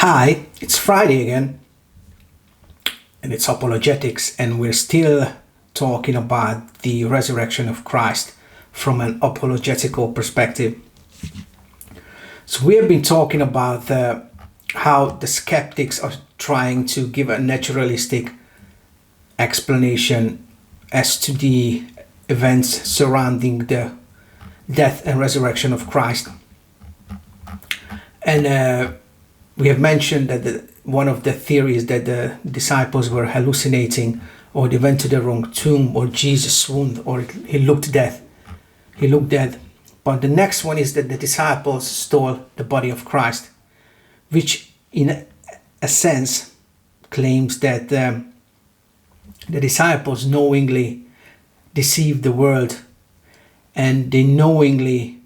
Hi, it's Friday again, and it's apologetics, and we're still talking about the resurrection of Christ from an apologetical perspective. So we have been talking about how the skeptics are trying to give a naturalistic explanation as to the events surrounding the death and resurrection of Christ. And we have mentioned that one of the theories that the disciples were hallucinating, or they went to the wrong tomb, or Jesus swooned, or he looked dead. He looked dead. But the next one is that the disciples stole the body of Christ, which in a sense claims that the disciples knowingly deceived the world, and they knowingly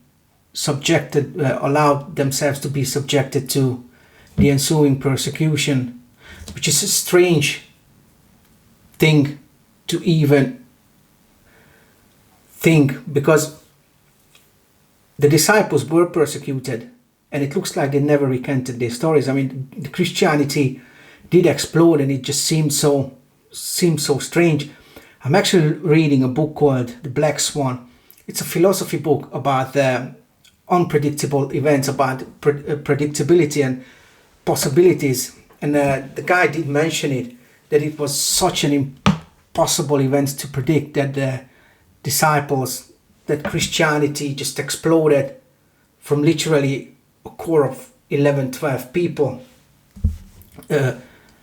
allowed themselves to be subjected to the ensuing persecution, which is a strange thing to even think, because the disciples were persecuted and it looks like they never recanted their stories. I mean, the Christianity did explode and it just seemed so strange. I'm actually reading a book called The Black Swan. It's a philosophy book about the unpredictable events, about predictability and possibilities, and the guy did mention it, that it was such an impossible event to predict, that the disciples, that Christianity just exploded from literally a core of 11, 12 people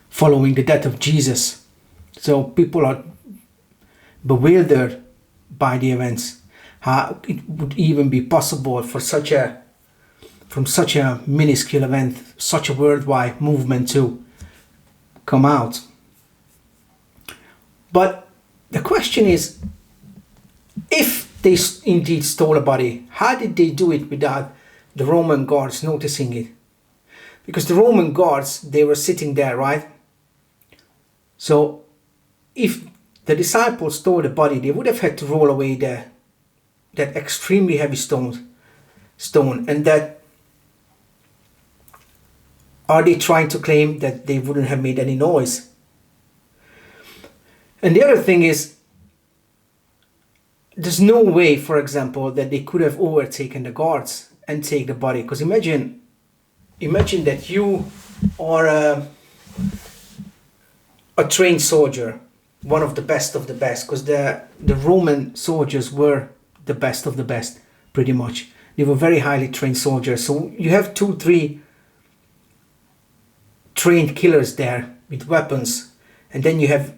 following the death of Jesus. So people are bewildered by the events, how it would even be possible for from such a minuscule event, such a worldwide movement to come out. But the question is, if they indeed stole a body, how did they do it without the Roman guards noticing it? Because the Roman guards, they were sitting there, right? So if the disciples stole the body, they would have had to roll away that extremely heavy stone, and that. Are they trying to claim that they wouldn't have made any noise? And the other thing is, there's no way, for example, that they could have overtaken the guards and take the body. Because imagine that you are a trained soldier, one of the best, because the Roman soldiers were the best of the best, pretty much. They were very highly trained soldiers. So you have 2-3 trained killers there with weapons, and then you have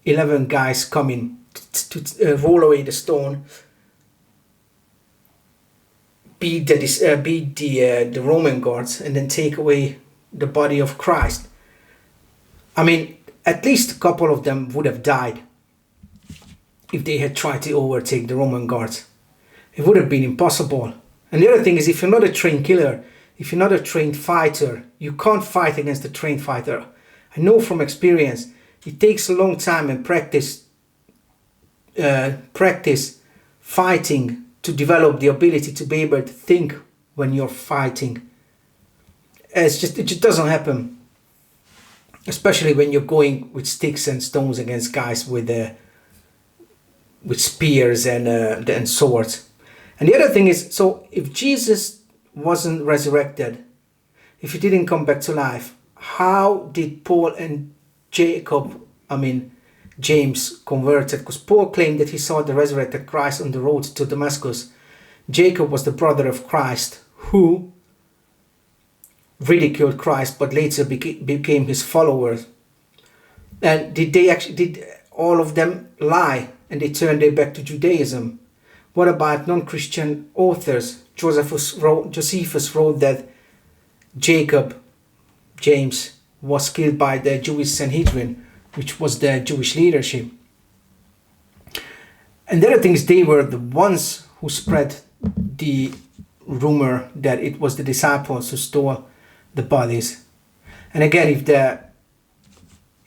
11 guys coming to roll away the stone, beat the Roman guards, and then take away the body of Christ. I mean, at least a couple of them would have died if they had tried to overtake the Roman guards. It would have been impossible. And the other thing is, if you're not a trained killer, if you're not a trained fighter, you can't fight against a trained fighter. I know from experience, it takes a long time and practice fighting to develop the ability to be able to think when you're fighting. It just doesn't happen, especially when you're going with sticks and stones against guys with spears and swords. And the other thing is, so if Jesus wasn't resurrected, if he didn't come back to life, how did Paul and James converted? Because Paul claimed that he saw the resurrected Christ on the road to Damascus. Jacob was the brother of Christ who ridiculed Christ but later became his followers. And did all of them lie and they turned their back to Judaism? What about non-Christian authors? Josephus wrote that James was killed by the Jewish Sanhedrin, which was the Jewish leadership. And the other thing is, they were the ones who spread the rumor that it was the disciples who stole the bodies. And again,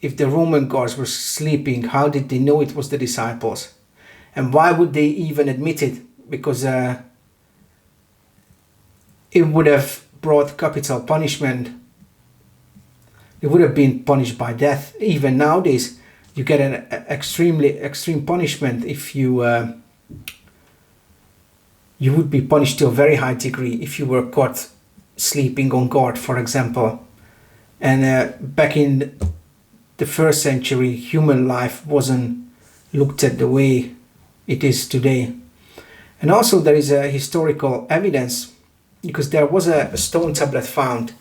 if the Roman guards were sleeping, how did they know it was the disciples? And why would they even admit it? Because it would have brought capital punishment he would have been punished by death. Even nowadays, you get an extremely extreme punishment if you would be punished to a very high degree if you were caught sleeping on guard, for example. And back in the first century, human life wasn't looked at the way it is today. And also there is a historical evidence, because there was a stone tablet found,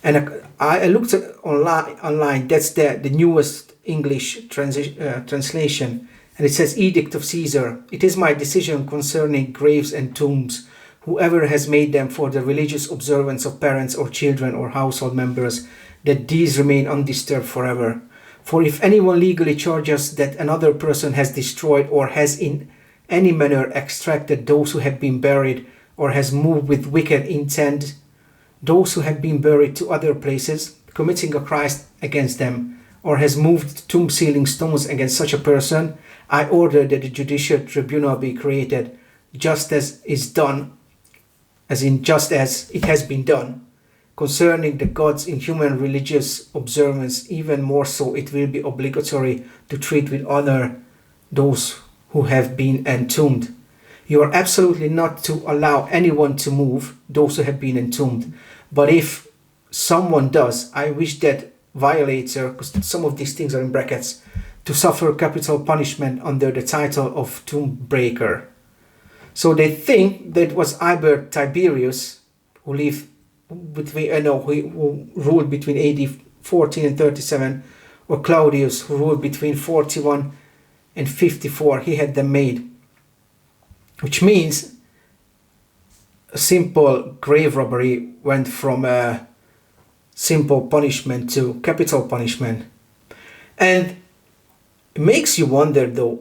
and I looked at online. That's the newest English translation, and it says, "Edict of Caesar. It is my decision concerning graves and tombs. Whoever has made them for the religious observance of parents or children or household members, that these remain undisturbed forever. For if anyone legally charges that another person has destroyed or has in any manner extracted those who have been buried, or has moved with wicked intent those who have been buried to other places, committing a crime against them, or has moved tomb sealing stones against such a person, I order that the judicial tribunal be created, just as is done, as in just as it has been done. Concerning the gods in human religious observance, even more so it will be obligatory to treat with honor those who have been entombed. You are absolutely not to allow anyone to move those who have been entombed. But if someone does, I wish that violator, because some of these things are in brackets, to suffer capital punishment under the title of tomb breaker." So they think that it was either Tiberius, who lived between, who ruled between AD 14 and 37, or Claudius, who ruled between 41 and 54. He had them made, which means a simple grave robbery went from a simple punishment to capital punishment. And it makes you wonder, though,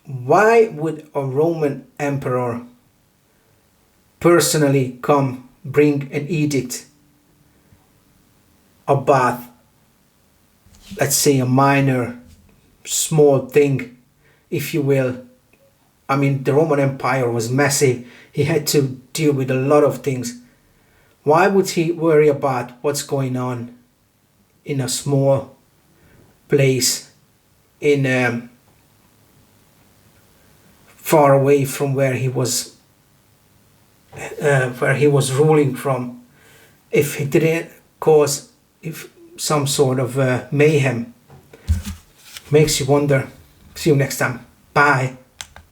why would a Roman emperor personally bring an edict about, let's say, a minor, small thing, if you will? I mean, the Roman Empire was massive. He had to deal with a lot of things. Why would he worry about what's going on in a small place in far away from where he was ruling from, if he didn't cause some sort of mayhem? Makes you wonder. See you next time. Bye.